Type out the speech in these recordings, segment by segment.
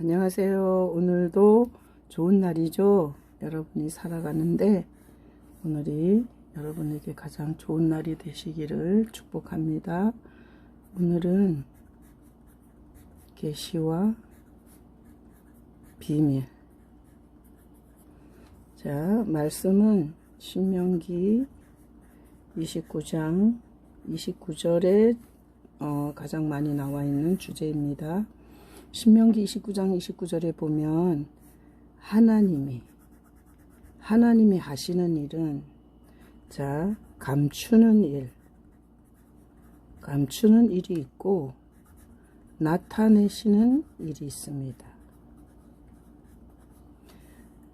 안녕하세요. 오늘도 좋은 날이죠. 여러분이 살아가는데 오늘이 여러분에게 가장 좋은 날이 되시기를 축복합니다. 오늘은 계시와 비밀. 자, 말씀은 신명기 29장 29절에 가장 많이 나와 있는 주제입니다. 신명기 29장 29절에 보면 하나님이 하시는 일은 감추는 일이 있고 나타내시는 일이 있습니다.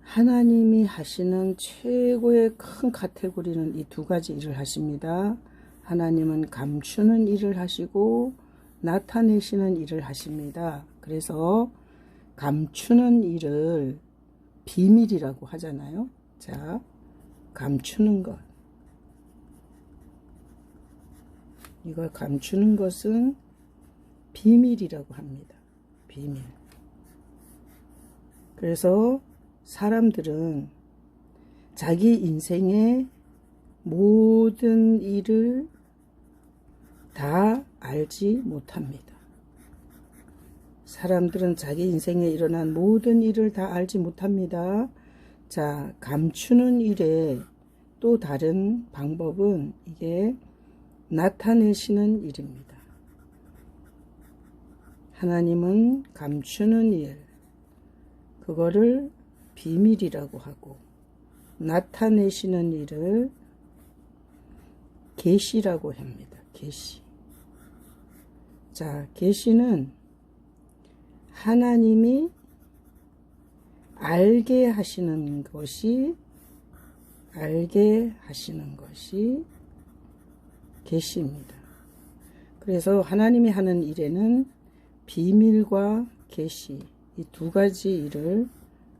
하나님이 하시는 최고의 큰 카테고리는 이 두 가지 일을 하십니다. 하나님은 감추는 일을 하시고 나타내시는 일을 하십니다. 그래서 감추는 일을 비밀이라고 하잖아요. 자, 감추는 것. 이걸 감추는 것은 비밀이라고 합니다. 비밀. 그래서 사람들은 자기 인생의 모든 일을 다 알지 못합니다. 사람들은 자기 인생에 일어난 모든 일을 다 알지 못합니다. 자, 감추는 일의 또 다른 방법은 이게 나타내시는 일입니다. 하나님은 감추는 일, 그거를 비밀이라고 하고 나타내시는 일을 계시라고 합니다. 계시. 자, 계시는 하나님이 알게 하시는 것이 계시입니다. 그래서 하나님이 하는 일에는 비밀과 계시, 이 두 가지 일을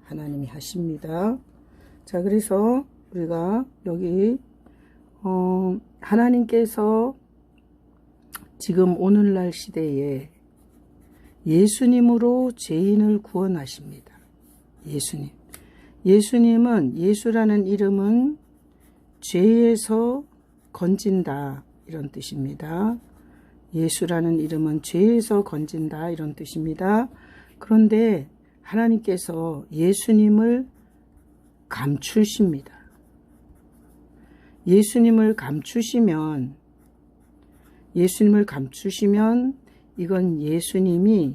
하나님이 하십니다. 자, 그래서 우리가 여기 하나님께서 지금 오늘날 시대에 예수님으로 죄인을 구원하십니다. 예수님은 예수라는 이름은 죄에서 건진다 이런 뜻입니다. 예수라는 이름은 죄에서 건진다 이런 뜻입니다. 그런데 하나님께서 예수님을 감추십니다. 예수님을 감추시면 이건 예수님이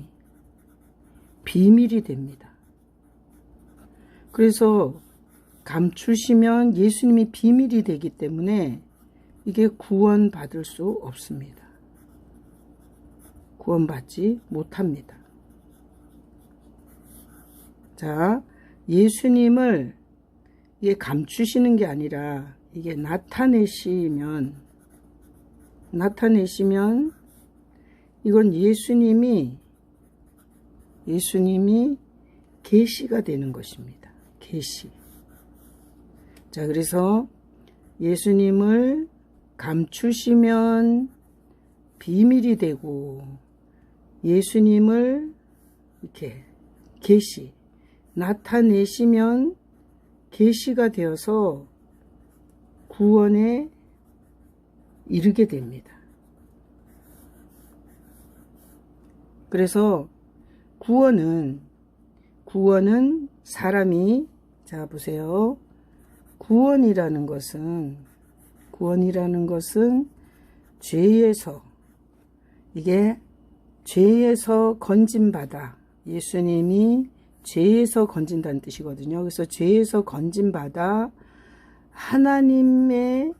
비밀이 됩니다. 그래서 감추시면 예수님이 비밀이 되기 때문에 이게 구원받을 수 없습니다. 구원받지 못합니다. 자, 예수님을 이게 감추시는 게 아니라 이게 나타내시면 이건 예수님이 계시가 되는 것입니다. 계시. 자, 그래서 예수님을 감추시면 비밀이 되고 예수님을 이렇게 계시, 나타내시면 계시가 되어서 구원에 이르게 됩니다. 그래서 구원은 사람이, 자 보세요. 구원이라는 것은 죄에서, 이게 죄에서 건진받아, 예수님이 죄에서 건진다는 뜻이거든요. 그래서 죄에서 건진받아 하나님의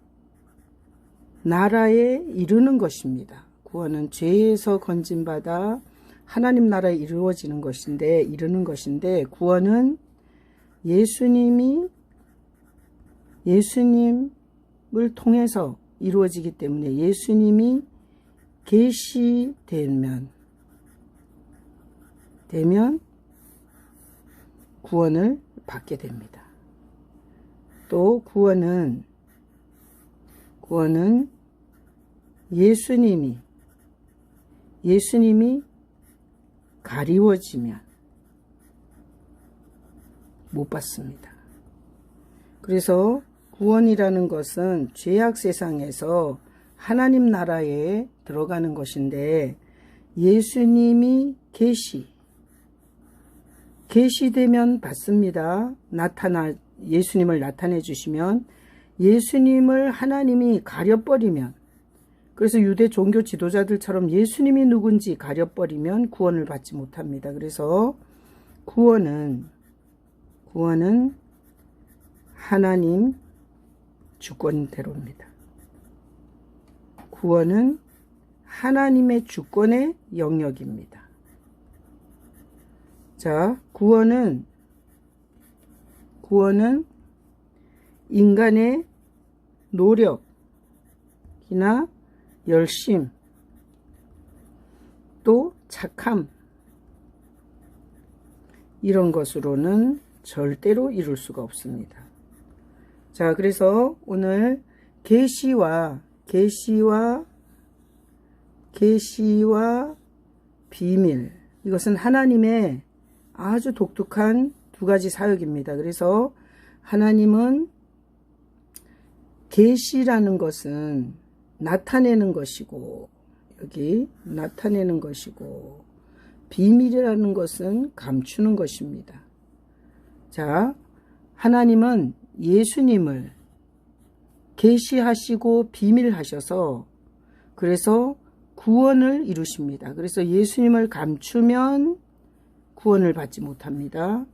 나라에 이르는 것입니다. 구원은 죄에서 건진받아 하나님 나라에 이루어지는 것인데, 구원은 예수님을 통해서 이루어지기 때문에 예수님이 계시되면 구원을 받게 됩니다. 또 구원은 예수님이 가리워지면 못 받습니다. 그래서 구원이라는 것은 죄악 세상에서 하나님 나라에 들어가는 것인데, 예수님이 계시되면 받습니다. 예수님을 나타내 주시면, 예수님을 하나님이 가려버리면, 그래서 유대 종교 지도자들처럼 예수님이 누군지 가려버리면 구원을 받지 못합니다. 그래서 구원은 하나님 주권대로입니다. 구원은 하나님의 주권의 영역입니다. 자, 구원은 인간의 노력이나 열심, 또 착함, 이런 것으로는 절대로 이룰 수가 없습니다. 자, 그래서 오늘 계시와 비밀, 이것은 하나님의 아주 독특한 두 가지 사역입니다. 그래서 하나님은 계시라는 것은 나타내는 것이고, 여기 나타내는 것이고, 비밀이라는 것은 감추는 것입니다. 자, 하나님은 예수님을 계시하시고 비밀하셔서, 그래서 구원을 이루십니다. 그래서 예수님을 감추면 구원을 받지 못합니다.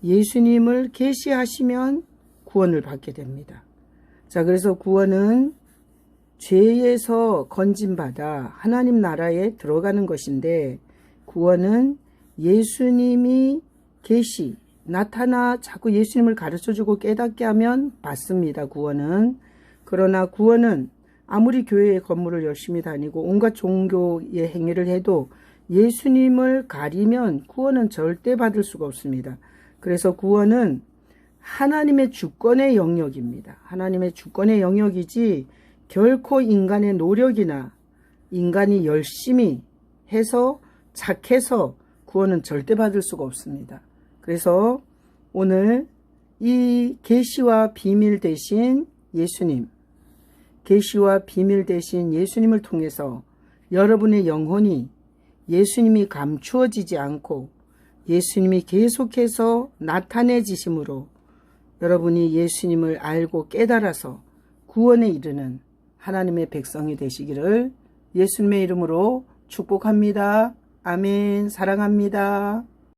예수님을 계시하시면 구원을 받게 됩니다. 자, 그래서 구원은 죄에서 건진받아 하나님 나라에 들어가는 것인데, 구원은 예수님이 나타나 자꾸 예수님을 가르쳐주고 깨닫게 하면 받습니다. 구원은. 그러나 구원은 아무리 교회의 건물을 열심히 다니고 온갖 종교의 행위를 해도 예수님을 가리면 구원은 절대 받을 수가 없습니다. 그래서 구원은 하나님의 주권의 영역입니다. 하나님의 주권의 영역이지 결코 인간의 노력이나 인간이 열심히 해서 착해서 구원은 절대 받을 수가 없습니다. 그래서 오늘 이 계시와 비밀 대신 예수님, 계시와 비밀 대신 예수님을 통해서 여러분의 영혼이 예수님이 감추어지지 않고 예수님이 계속해서 나타내지심으로 여러분이 예수님을 알고 깨달아서 구원에 이르는 하나님의 백성이 되시기를 예수님의 이름으로 축복합니다. 아멘. 사랑합니다.